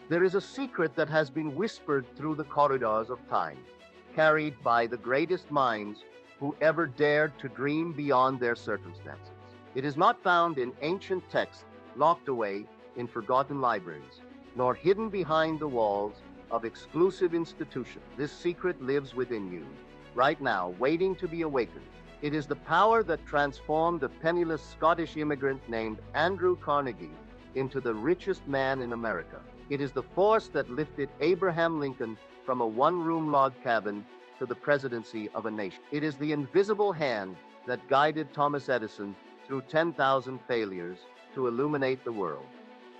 There is a secret that has been whispered through the corridors of time, carried by the greatest minds who ever dared to dream beyond their circumstances. It is not found in ancient texts locked away in forgotten libraries, nor hidden behind the walls of exclusive institutions. This secret lives within you, right now, waiting to be awakened. It is the power that transformed a penniless Scottish immigrant named Andrew Carnegie into the richest man in America. It is the force that lifted Abraham Lincoln from a one-room log cabin to the presidency of a nation. It is the invisible hand that guided Thomas Edison through 10,000 failures to illuminate the world.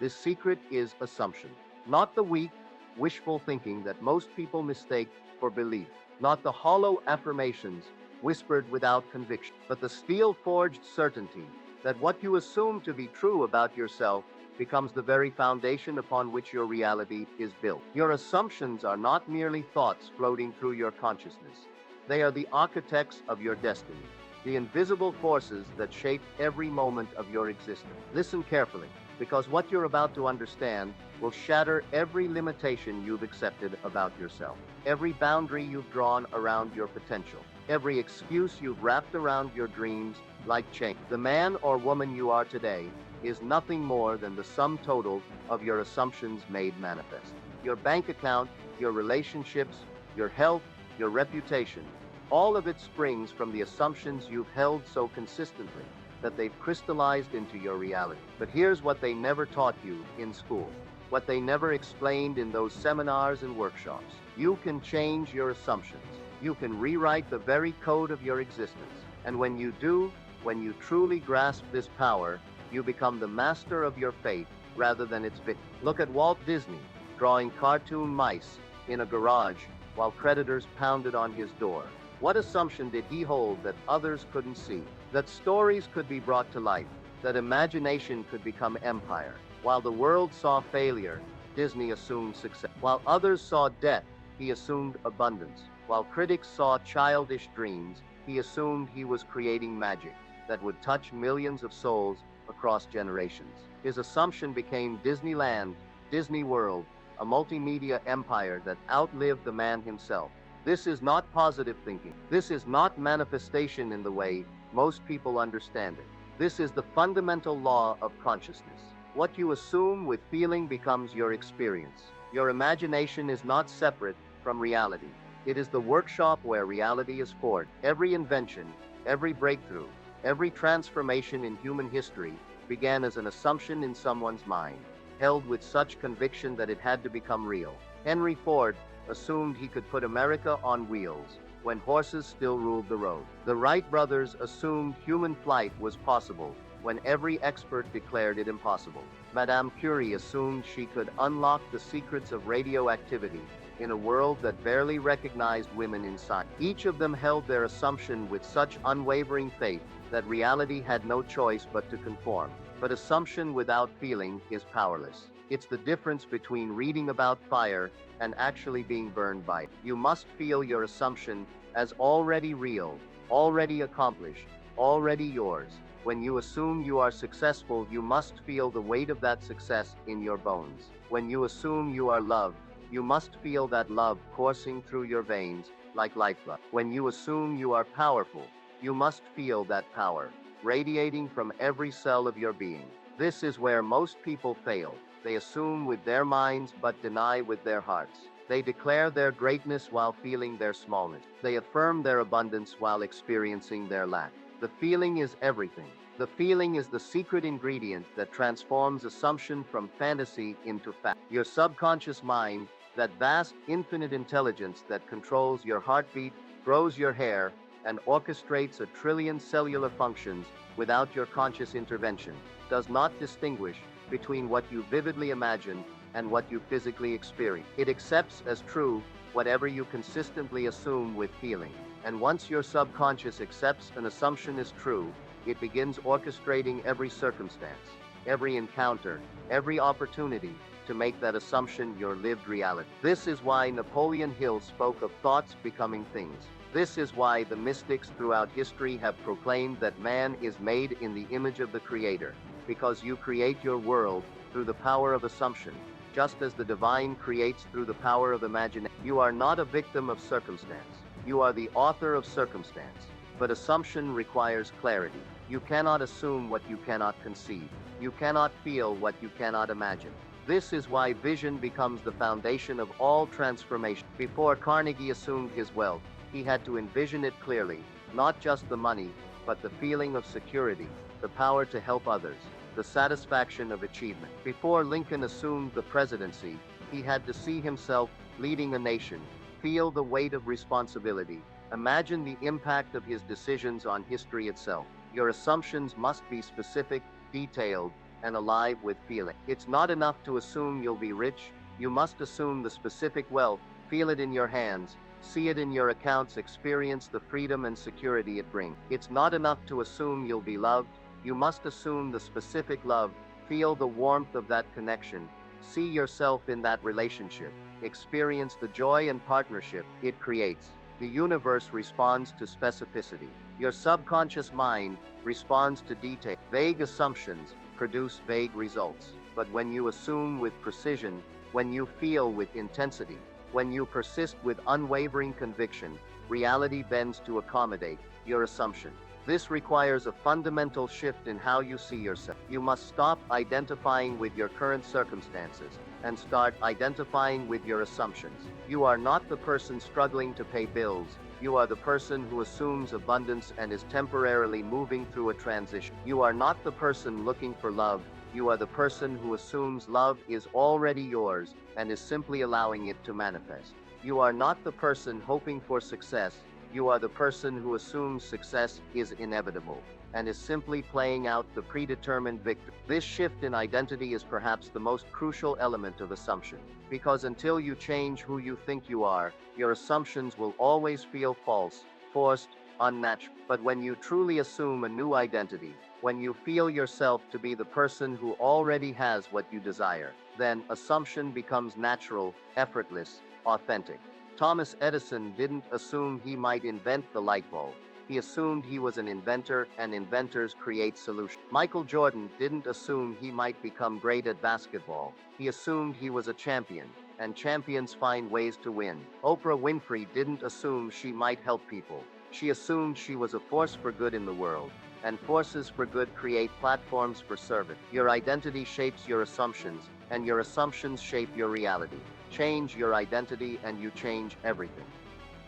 This secret is assumption, not the weak, wishful thinking that most people mistake for belief, not the hollow affirmations whispered without conviction, but the steel-forged certainty that what you assume to be true about yourself becomes the very foundation upon which your reality is built. Your assumptions are not merely thoughts floating through your consciousness. They are the architects of your destiny, the invisible forces that shape every moment of your existence. Listen carefully, because what you're about to understand will shatter every limitation you've accepted about yourself, every boundary you've drawn around your potential, every excuse you've wrapped around your dreams like chain. The man or woman you are today is nothing more than the sum total of your assumptions made manifest. Your bank account, your relationships, your health, your reputation, all of it springs from the assumptions you've held so consistently that they've crystallized into your reality. But here's what they never taught you in school, what they never explained in those seminars and workshops. You can change your assumptions. You can rewrite the very code of your existence. And when you do, when you truly grasp this power, you become the master of your fate rather than its victim. Look at Walt Disney drawing cartoon mice in a garage while creditors pounded on his door. What assumption did he hold that others couldn't see? That stories could be brought to life, that imagination could become empire. While the world saw failure, Disney assumed success. While others saw death, he assumed abundance. While critics saw childish dreams, he assumed he was creating magic that would touch millions of souls across generations. His assumption became Disneyland, Disney World, a multimedia empire that outlived the man himself. This is not positive thinking. This is not manifestation in the way most people understand it. This is the fundamental law of consciousness. What you assume with feeling becomes your experience. Your imagination is not separate from reality. It is the workshop where reality is forged. Every invention, every breakthrough, every transformation in human history began as an assumption in someone's mind, held with such conviction that it had to become real. Henry Ford assumed he could put America on wheels when horses still ruled the road. The Wright brothers assumed human flight was possible when every expert declared it impossible. Madame Curie assumed she could unlock the secrets of radioactivity in a world that barely recognized women in science. Each of them held their assumption with such unwavering faith that reality had no choice but to conform. But assumption without feeling is powerless. It's the difference between reading about fire and actually being burned by it. You must feel your assumption as already real, already accomplished, already yours. When you assume you are successful, you must feel the weight of that success in your bones. When you assume you are loved, you must feel that love coursing through your veins like lifeblood. When you assume you are powerful, you must feel that power radiating from every cell of your being. This is where most people fail. They assume with their minds but deny with their hearts. They declare their greatness while feeling their smallness. They affirm their abundance while experiencing their lack. The feeling is everything. The feeling is the secret ingredient that transforms assumption from fantasy into fact. Your subconscious mind, that vast, infinite intelligence that controls your heartbeat, grows your hair, and orchestrates 1 trillion cellular functions without your conscious intervention, does not distinguish between what you vividly imagine and what you physically experience. It accepts as true whatever you consistently assume with feeling. And once your subconscious accepts an assumption is true, it begins orchestrating every circumstance, every encounter, every opportunity to make that assumption your lived reality. This is why Napoleon Hill spoke of thoughts becoming things. This is why the mystics throughout history have proclaimed that man is made in the image of the Creator, because you create your world through the power of assumption, just as the divine creates through the power of imagination. You are not a victim of circumstance. You are the author of circumstance. But assumption requires clarity. You cannot assume what you cannot conceive. You cannot feel what you cannot imagine. This is why vision becomes the foundation of all transformation. Before Carnegie assumed his wealth, he had to envision it clearly, not just the money, but the feeling of security, the power to help others, the satisfaction of achievement. Before Lincoln assumed the presidency, he had to see himself leading a nation, feel the weight of responsibility, imagine the impact of his decisions on history itself. Your assumptions must be specific, detailed, and alive with feeling. It's not enough to assume you'll be rich. You must assume the specific wealth, feel it in your hands, see it in your accounts, experience the freedom and security it brings. It's not enough to assume you'll be loved. You must assume the specific love, feel the warmth of that connection, see yourself in that relationship, experience the joy and partnership it creates. The universe responds to specificity. Your subconscious mind responds to detail. Vague assumptions produce vague results. But when you assume with precision, when you feel with intensity, when you persist with unwavering conviction, reality bends to accommodate your assumption. This requires a fundamental shift in how you see yourself. You must stop identifying with your current circumstances and start identifying with your assumptions. You are not the person struggling to pay bills. You are the person who assumes abundance and is temporarily moving through a transition. You are not the person looking for love. You are the person who assumes love is already yours and is simply allowing it to manifest. You are not the person hoping for success. You are the person who assumes success is inevitable and is simply playing out the predetermined victory. This shift in identity is perhaps the most crucial element of assumption, because until you change who you think you are, your assumptions will always feel false, forced, unnatural. But when you truly assume a new identity, when you feel yourself to be the person who already has what you desire, then assumption becomes natural, effortless, authentic. Thomas Edison didn't assume he might invent the light bulb. He assumed he was an inventor, and inventors create solutions. Michael Jordan didn't assume he might become great at basketball. He assumed he was a champion, and champions find ways to win. Oprah Winfrey didn't assume she might help people. She assumed she was a force for good in the world, and forces for good create platforms for service. Your identity shapes your assumptions, and your assumptions shape your reality. Change your identity and you change everything.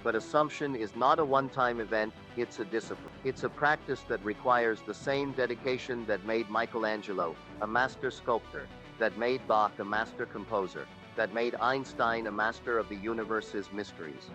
But assumption is not a one-time event, it's a discipline. It's a practice that requires the same dedication that made Michelangelo a master sculptor, that made Bach a master composer, that made Einstein a master of the universe's mysteries.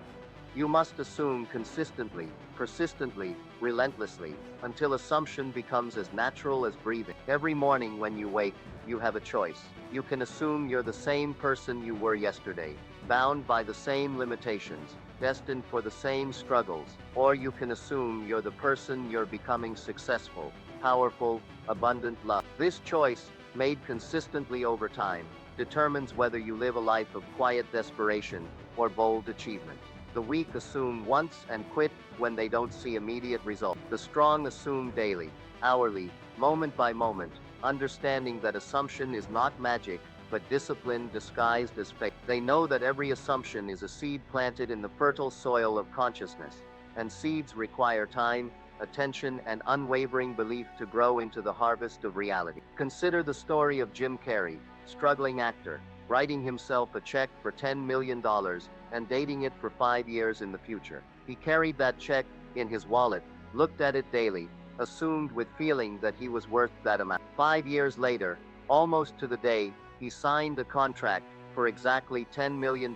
You must assume consistently, persistently, relentlessly, until assumption becomes as natural as breathing. Every morning when you wake, you have a choice. You can assume you're the same person you were yesterday, bound by the same limitations, destined for the same struggles, or you can assume you're the person you're becoming: successful, powerful, abundant, love. This choice, made consistently over time, determines whether you live a life of quiet desperation or bold achievement. The weak assume once and quit when they don't see immediate results. The strong assume daily, hourly, moment by moment, understanding that assumption is not magic, but discipline disguised as faith. They know that every assumption is a seed planted in the fertile soil of consciousness, and seeds require time, attention, and unwavering belief to grow into the harvest of reality. Consider the story of Jim Carrey, struggling actor, writing himself a check for $10 million and dating it for 5 years in the future. He carried that check in his wallet, looked at it daily, assumed with feeling that he was worth that amount. 5 years later, almost to the day, he signed a contract for exactly $10 million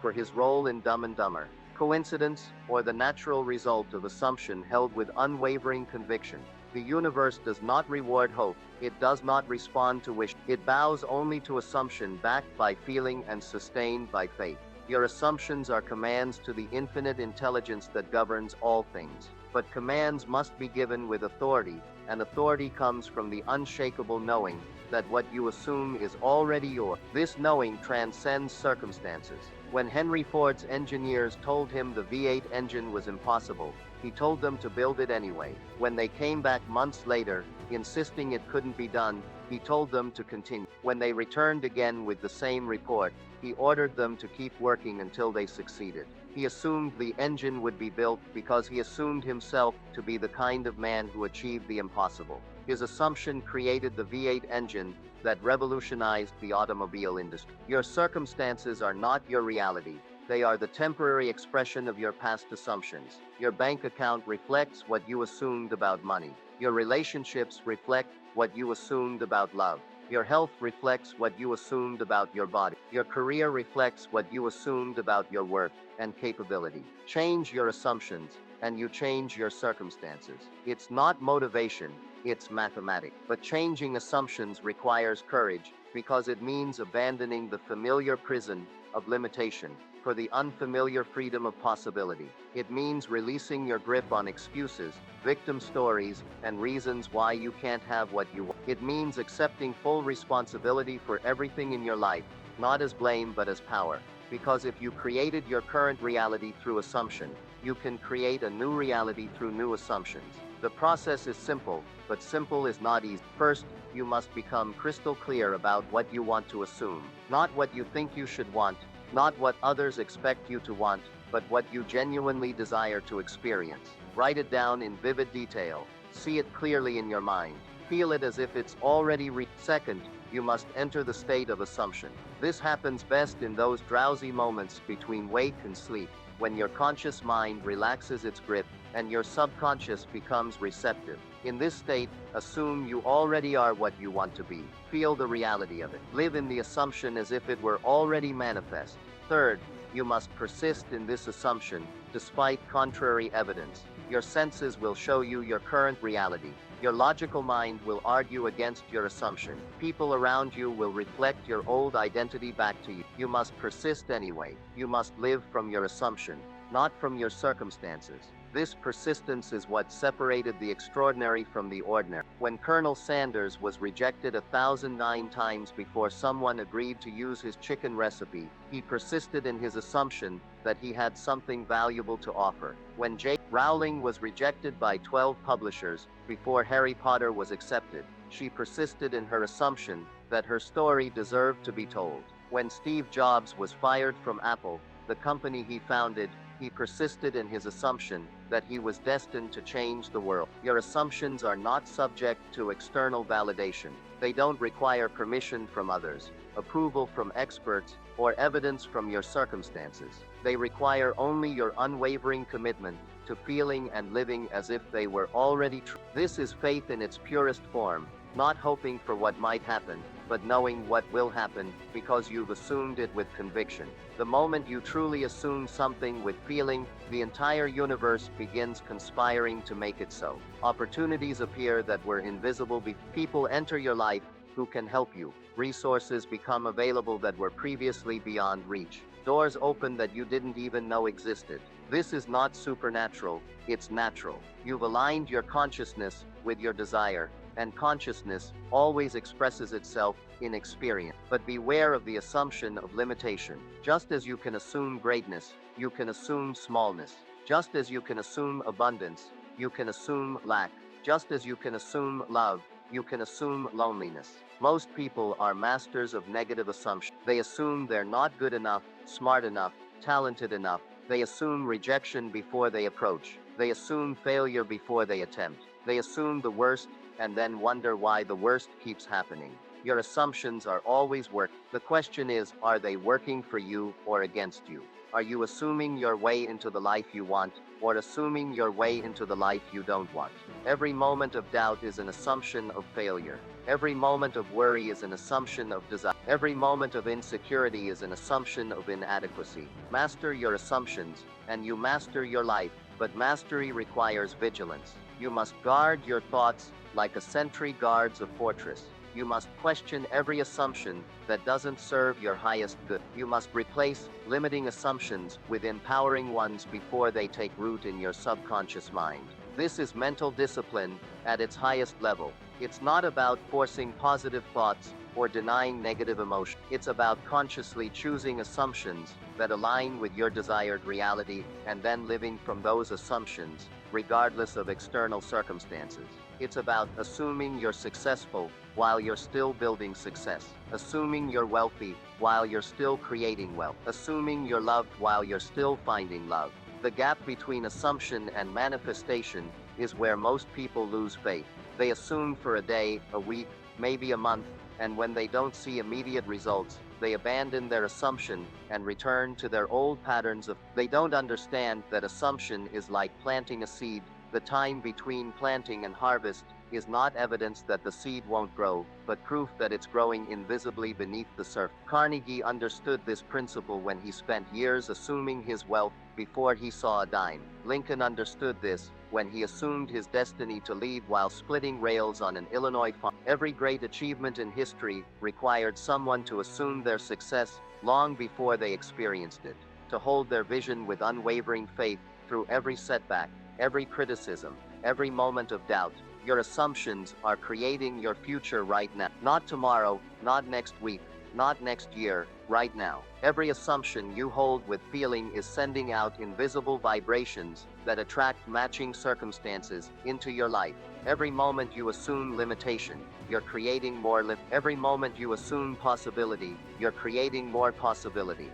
for his role in Dumb and Dumber. Coincidence, or the natural result of assumption held with unwavering conviction? The universe does not reward hope. It does not respond to wish. It bows only to assumption backed by feeling and sustained by faith. Your assumptions are commands to the infinite intelligence that governs all things. But commands must be given with authority, and authority comes from the unshakable knowing that what you assume is already yours. This knowing transcends circumstances. When Henry Ford's engineers told him the V8 engine was impossible, he told them to build it anyway. When they came back months later, insisting it couldn't be done, he He told them to continue. When they returned again with the same report, he ordered them to keep working until they succeeded. He assumed the engine would be built because he assumed himself to be the kind of man who achieved the impossible. His assumption created the V8 engine that revolutionized the automobile industry. Your circumstances are not your reality. They are the temporary expression of your past assumptions. Your bank account reflects what you assumed about money. Your relationships reflect what you assumed about love. Your health reflects what you assumed about your body. Your career reflects what you assumed about your worth and capability. Change your assumptions, and you change your circumstances. It's not motivation, it's mathematics. But changing assumptions requires courage because it means abandoning the familiar prison of limitation for the unfamiliar freedom of possibility. It means releasing your grip on excuses, victim stories, and reasons why you can't have what you want. It means accepting full responsibility for everything in your life, not as blame but as power. Because if you created your current reality through assumption, you can create a new reality through new assumptions. The process is simple, but simple is not easy. First, you must become crystal clear about what you want to assume, not what you think you should want, not what others expect you to want, but what you genuinely desire to experience. Write it down in vivid detail. See it clearly in your mind. Feel it as if it's already Second, you must enter the state of assumption. This happens best in those drowsy moments between wake and sleep, when your conscious mind relaxes its grip and your subconscious becomes receptive. In this state, assume you already are what you want to be. Feel the reality of it. Live in the assumption as if it were already manifest. Third, you must persist in this assumption despite contrary evidence. Your senses will show you your current reality. Your logical mind will argue against your assumption. People around you will reflect your old identity back to you. You must persist anyway. You must live from your assumption, not from your circumstances. This persistence is what separated the extraordinary from the ordinary. When Colonel Sanders was rejected 1,009 times before someone agreed to use his chicken recipe, he persisted in his assumption that he had something valuable to offer. When J. Rowling was rejected by 12 publishers before Harry Potter was accepted, she persisted in her assumption that her story deserved to be told. When Steve Jobs was fired from Apple, the company he founded, he persisted in his assumption that he was destined to change the world. Your assumptions are not subject to external validation. They don't require permission from others, approval from experts, or evidence from your circumstances. They require only your unwavering commitment to feeling and living as if they were already true. This is faith in its purest form, not hoping for what might happen, but knowing what will happen because you've assumed it with conviction. The moment you truly assume something with feeling, the entire universe begins conspiring to make it so. Opportunities appear that were invisible before. People enter your life who can help you. Resources become available that were previously beyond reach. Doors open that you didn't even know existed. This is not supernatural, it's natural. You've aligned your consciousness with your desire, and consciousness always expresses itself in experience. But beware of the assumption of limitation. Just as you can assume greatness, you can assume smallness. Just as you can assume abundance, you can assume lack. Just as you can assume love, you can assume loneliness. Most people are masters of negative assumptions. They assume they're not good enough, smart enough, talented enough. They assume rejection before they approach. They assume failure before they attempt. They assume the worst and then wonder why the worst keeps happening. Your assumptions are always working. The question is, are they working for you or against you? Are you assuming your way into the life you want, or assuming your way into the life you don't want? Every moment of doubt is an assumption of failure. Every moment of worry is an assumption of desire. Every moment of insecurity is an assumption of inadequacy. Master your assumptions, and you master your life, but mastery requires vigilance. You must guard your thoughts like a sentry guards a fortress. You must question every assumption that doesn't serve your highest good. You must replace limiting assumptions with empowering ones before they take root in your subconscious mind. This is mental discipline at its highest level. It's not about forcing positive thoughts or denying negative emotion. It's about consciously choosing assumptions that align with your desired reality and then living from those assumptions, regardless of external circumstances. It's about assuming you're successful while you're still building success, assuming you're wealthy while you're still creating wealth, assuming you're loved while you're still finding love. The gap between assumption and manifestation is where most people lose faith. They assume for a day, a week, maybe a month, and when they don't see immediate results, they abandon their assumption and return to their old patterns of. They don't understand that assumption is like planting a seed. The time between planting and harvest is not evidence that the seed won't grow, but proof that it's growing invisibly beneath the surface. Carnegie understood this principle when he spent years assuming his wealth before he saw a dime. Lincoln understood this when he assumed his destiny to lead while splitting rails on an Illinois farm. Every great achievement in history required someone to assume their success long before they experienced it, to hold their vision with unwavering faith through every setback, every criticism, every moment of doubt. Your assumptions are creating your future right now. Not tomorrow, not next week, not next year, right now. Every assumption you hold with feeling is sending out invisible vibrations that attract matching circumstances into your life. Every moment you assume limitation, you're creating more Every moment you assume possibility, you're creating more possibility.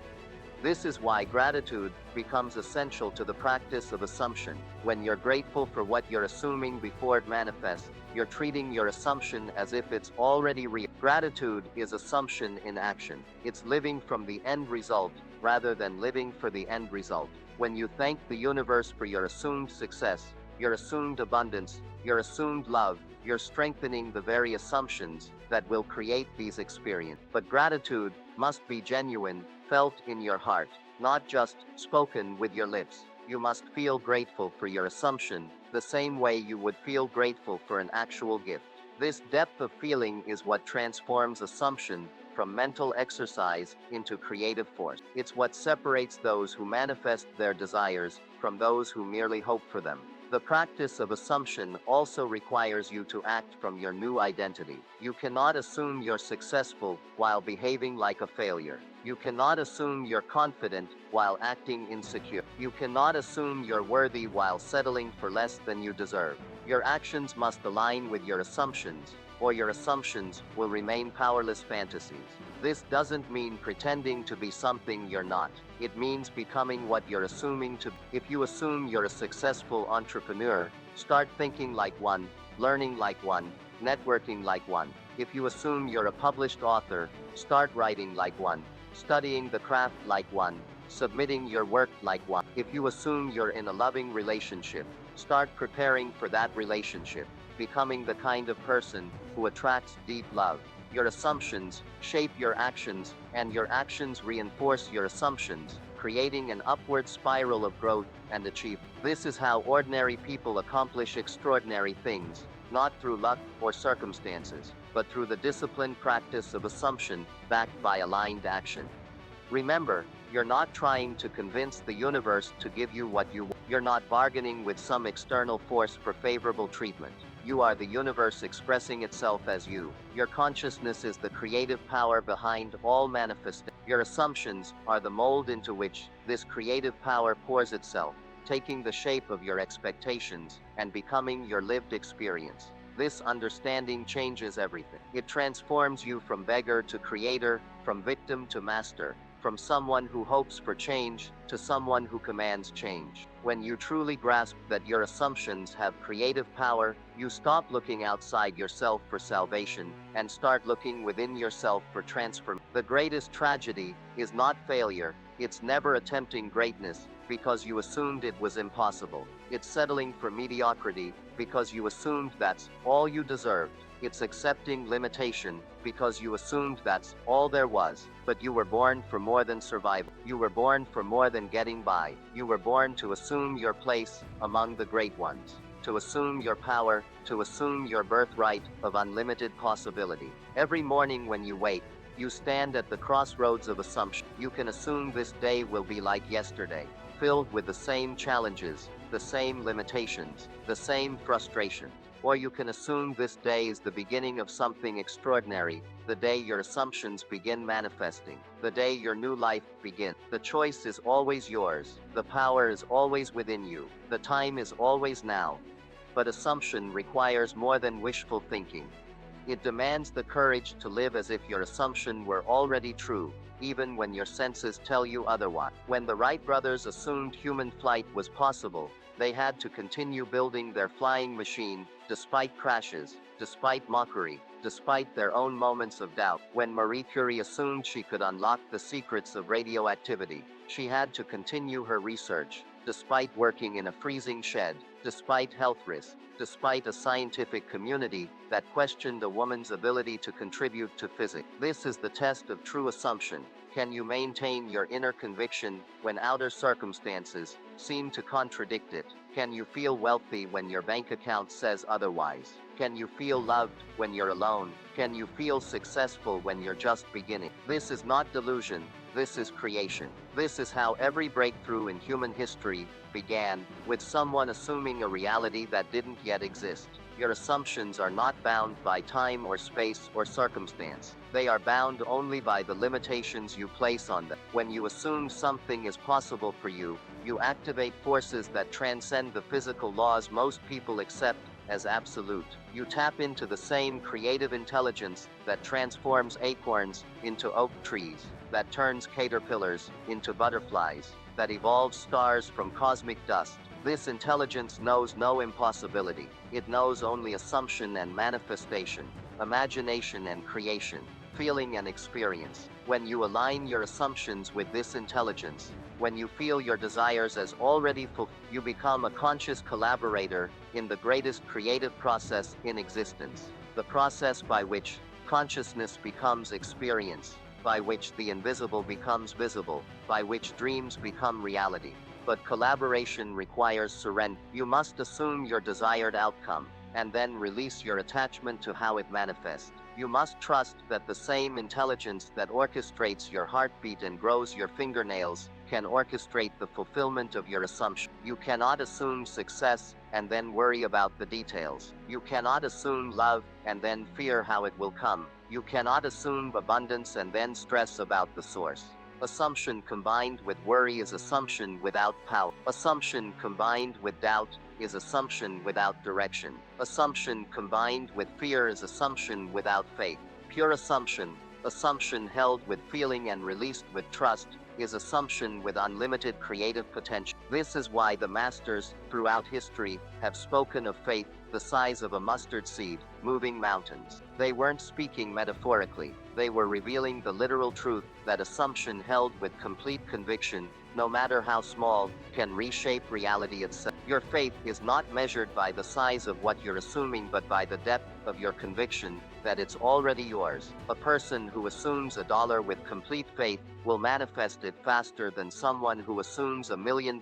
This is why gratitude becomes essential to the practice of assumption. When you're grateful for what you're assuming before it manifests, you're treating your assumption as if it's already real. Gratitude is assumption in action. It's living from the end result rather than living for the end result. When you thank the universe for your assumed success, your assumed abundance, your assumed love, you're strengthening the very assumptions that will create these experiences. But gratitude must be genuine, felt in your heart, not just spoken with your lips. You must feel grateful for your assumption the same way you would feel grateful for an actual gift. This depth of feeling is what transforms assumption from mental exercise into creative force. It's what separates those who manifest their desires from those who merely hope for them. The practice of assumption also requires you to act from your new identity. You cannot assume you're successful while behaving like a failure. You cannot assume you're confident while acting insecure. You cannot assume you're worthy while settling for less than you deserve. Your actions must align with your assumptions, or your assumptions will remain powerless fantasies. This doesn't mean pretending to be something you're not. It means becoming what you're assuming to be. If you assume you're a successful entrepreneur, start thinking like one, learning like one, networking like one. If you assume you're a published author, start writing like one, studying the craft like one, submitting your work like one. If you assume you're in a loving relationship, start preparing for that relationship, becoming the kind of person who attracts deep love. Your assumptions shape your actions, and your actions reinforce your assumptions, creating an upward spiral of growth and achievement. This is how ordinary people accomplish extraordinary things, not through luck or circumstances, but through the disciplined practice of assumption backed by aligned action. Remember, you're not trying to convince the universe to give you what you want. You're not bargaining with some external force for favorable treatment. You are the universe expressing itself as you. Your consciousness is the creative power behind all manifestation. Your assumptions are the mold into which this creative power pours itself, taking the shape of your expectations and becoming your lived experience. This understanding changes everything. It transforms you from beggar to creator, from victim to master, from someone who hopes for change to someone who commands change. When you truly grasp that your assumptions have creative power, you stop looking outside yourself for salvation and start looking within yourself for transformation. The greatest tragedy is not failure, it's never attempting greatness because you assumed it was impossible. It's settling for mediocrity because you assumed that's all you deserved. It's accepting limitation because you assumed that's all there was. But you were born for more than survival. You were born for more than getting by. You were born to assume your place among the great ones, to assume your power, to assume your birthright of unlimited possibility. Every morning when you wake, you stand at the crossroads of assumption. You can assume this day will be like yesterday, filled with the same challenges, the same limitations, the same frustration. Or you can assume this day is the beginning of something extraordinary, the day your assumptions begin manifesting, the day your new life begins. The choice is always yours, the power is always within you, the time is always now. But assumption requires more than wishful thinking. It demands the courage to live as if your assumption were already true, even when your senses tell you otherwise. When the Wright brothers assumed human flight was possible, they had to continue building their flying machine, despite crashes, despite mockery, despite their own moments of doubt. When Marie Curie assumed she could unlock the secrets of radioactivity, she had to continue her research, despite working in a freezing shed, despite health risks, despite a scientific community that questioned a woman's ability to contribute to physics. This is the test of true assumption. Can you maintain your inner conviction when outer circumstances seem to contradict it? Can you feel wealthy when your bank account says otherwise? Can you feel loved when you're alone? Can you feel successful when you're just beginning? This is not delusion, this is creation. This is how every breakthrough in human history began, with someone assuming a reality that didn't yet exist. Your assumptions are not bound by time or space or circumstance. They are bound only by the limitations you place on them. When you assume something is possible for you, you activate forces that transcend the physical laws most people accept as absolute. You tap into the same creative intelligence that transforms acorns into oak trees, that turns caterpillars into butterflies, that evolves stars from cosmic dust. This intelligence knows no impossibility. It knows only assumption and manifestation, imagination and creation, feeling and experience. When you align your assumptions with this intelligence, when you feel your desires as already fulfilled, you become a conscious collaborator in the greatest creative process in existence, the process by which consciousness becomes experience, by which the invisible becomes visible, by which dreams become reality. But collaboration requires surrender. You must assume your desired outcome, and then release your attachment to how it manifests. You must trust that the same intelligence that orchestrates your heartbeat and grows your fingernails can orchestrate the fulfillment of your assumption. You cannot assume success and then worry about the details. You cannot assume love and then fear how it will come. You cannot assume abundance and then stress about the source. Assumption combined with worry is assumption without power. Assumption combined with doubt is assumption without direction. Assumption combined with fear is assumption without faith. Pure assumption, assumption held with feeling and released with trust, is assumption with unlimited creative potential. This is why the masters, throughout history, have spoken of faith, the size of a mustard seed, moving mountains. They weren't speaking metaphorically. They were revealing the literal truth that assumption held with complete conviction, no matter how small, can reshape reality itself. Your faith is not measured by the size of what you're assuming but by the depth of your conviction that it's already yours. A person who assumes $1 with complete faith will manifest it faster than someone who assumes $1 million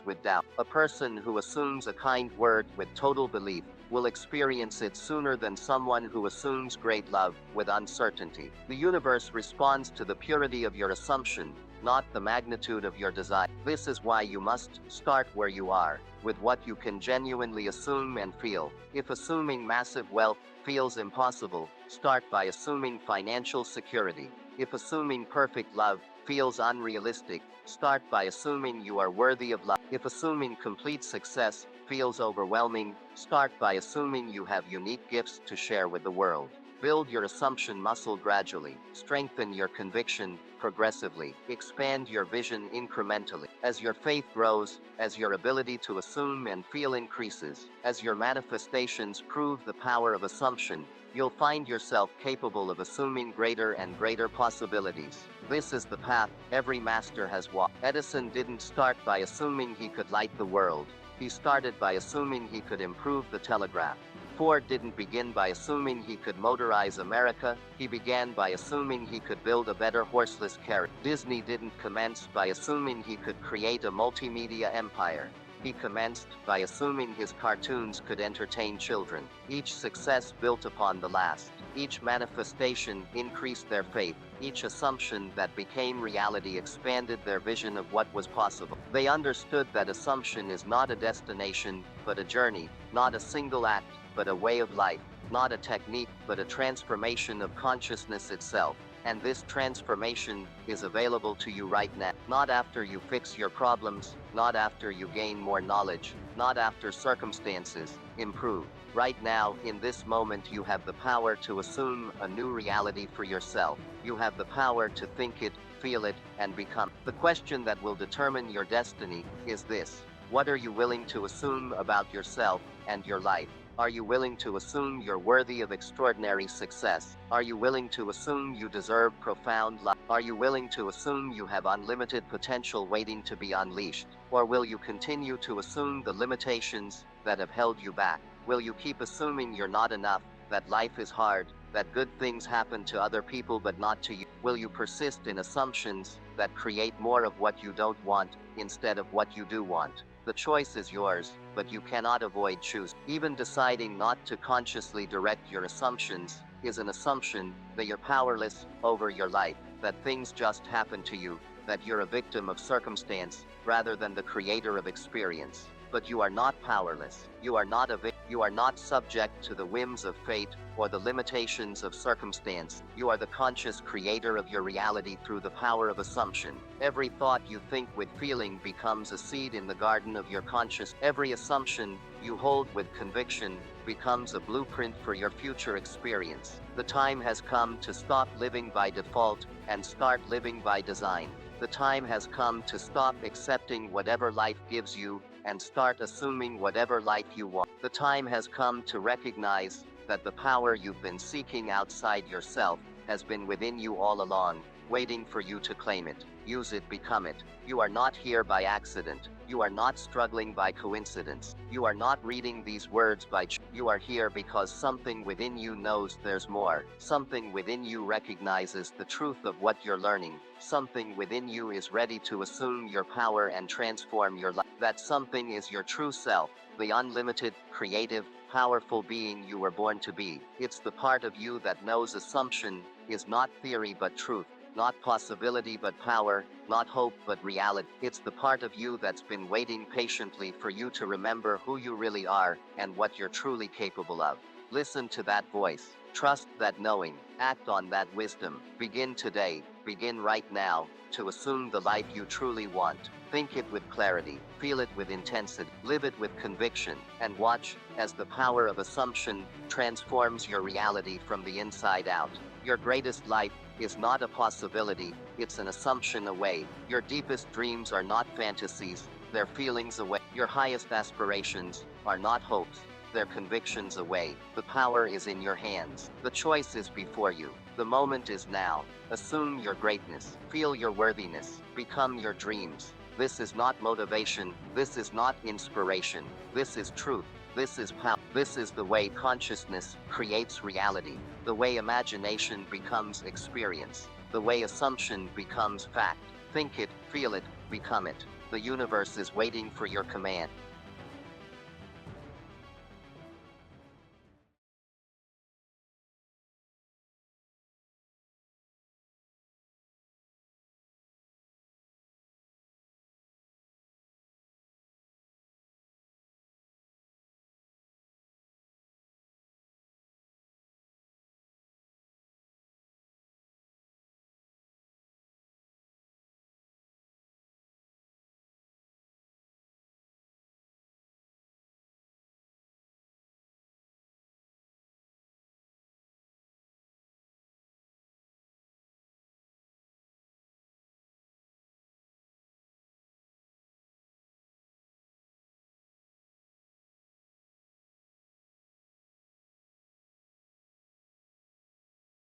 with doubt. A person who assumes a kind word with total belief will experience it sooner than someone who assumes great love with uncertainty. The universe responds to the purity of your assumption, not the magnitude of your desire. This is why you must start where you are, with what you can genuinely assume and feel. If assuming massive wealth feels impossible, start by assuming financial security. If assuming perfect love feels unrealistic, start by assuming you are worthy of love. If assuming complete success feels overwhelming, start by assuming you have unique gifts to share with the world. Build your assumption muscle gradually. Strengthen your conviction progressively. Expand your vision incrementally. As your faith grows, as your ability to assume and feel increases, as your manifestations prove the power of assumption, you'll find yourself capable of assuming greater and greater possibilities. This is the path every master has walked. Edison didn't start by assuming he could light the world. He started by assuming he could improve the telegraph. Ford didn't begin by assuming he could motorize America. He began by assuming he could build a better horseless carriage. Disney didn't commence by assuming he could create a multimedia empire. He commenced by assuming his cartoons could entertain children. Each success built upon the last. Each manifestation increased their faith. Each assumption that became reality expanded their vision of what was possible. They understood that assumption is not a destination, but a journey, not a single act, but a way of life, not a technique, but a transformation of consciousness itself. And this transformation is available to you right now. Not after you fix your problems, not after you gain more knowledge, not after circumstances improve. Right now, in this moment, you have the power to assume a new reality for yourself. You have the power to think it, feel it, and become. The question that will determine your destiny is this: what are you willing to assume about yourself and your life? Are you willing to assume you're worthy of extraordinary success? Are you willing to assume you deserve profound love? Are you willing to assume you have unlimited potential waiting to be unleashed? Or will you continue to assume the limitations that have held you back? Will you keep assuming you're not enough, that life is hard, that good things happen to other people but not to you? Will you persist in assumptions that create more of what you don't want instead of what you do want? The choice is yours, but you cannot avoid choosing. Even deciding not to consciously direct your assumptions is an assumption that you're powerless over your life, that things just happen to you, that you're a victim of circumstance rather than the creator of experience. But you are not powerless. You are not you are not subject to the whims of fate or the limitations of circumstance. You are the conscious creator of your reality through the power of assumption. Every thought you think with feeling becomes a seed in the garden of your conscious. Every assumption you hold with conviction becomes a blueprint for your future experience. The time has come to stop living by default and start living by design. The time has come to stop accepting whatever life gives you and start assuming whatever life you want. The time has come to recognize that the power you've been seeking outside yourself has been within you all along, waiting for you to claim it, use it, become it. You are not here by accident. You are not struggling by coincidence. You are not reading these words by chance. You are here because something within you knows there's more. Something within you recognizes the truth of what you're learning. Something within you is ready to assume your power and transform your life. That something is your true self, the unlimited, creative, powerful being you were born to be. It's the part of you that knows assumption is not theory but truth, not possibility but power, not hope but reality. It's the part of you that's been waiting patiently for you to remember who you really are and what you're truly capable of. Listen to that voice. Trust that knowing. Act on that wisdom. Begin today. Begin right now to assume the life you truly want. Think it with clarity. Feel it with intensity. Live it with conviction. And watch as the power of assumption transforms your reality from the inside out. Your greatest life is not a possibility, it's an assumption away. Your deepest dreams are not fantasies, they're feelings away. Your highest aspirations are not hopes, they're convictions away. The power is in your hands. The choice is before you. The moment is now. Assume your greatness. Feel your worthiness. Become your dreams. This is not motivation. This is not inspiration. This is truth. This is power. This is the way consciousness creates reality. The way imagination becomes experience. The way assumption becomes fact. Think it, feel it, become it. The universe is waiting for your command.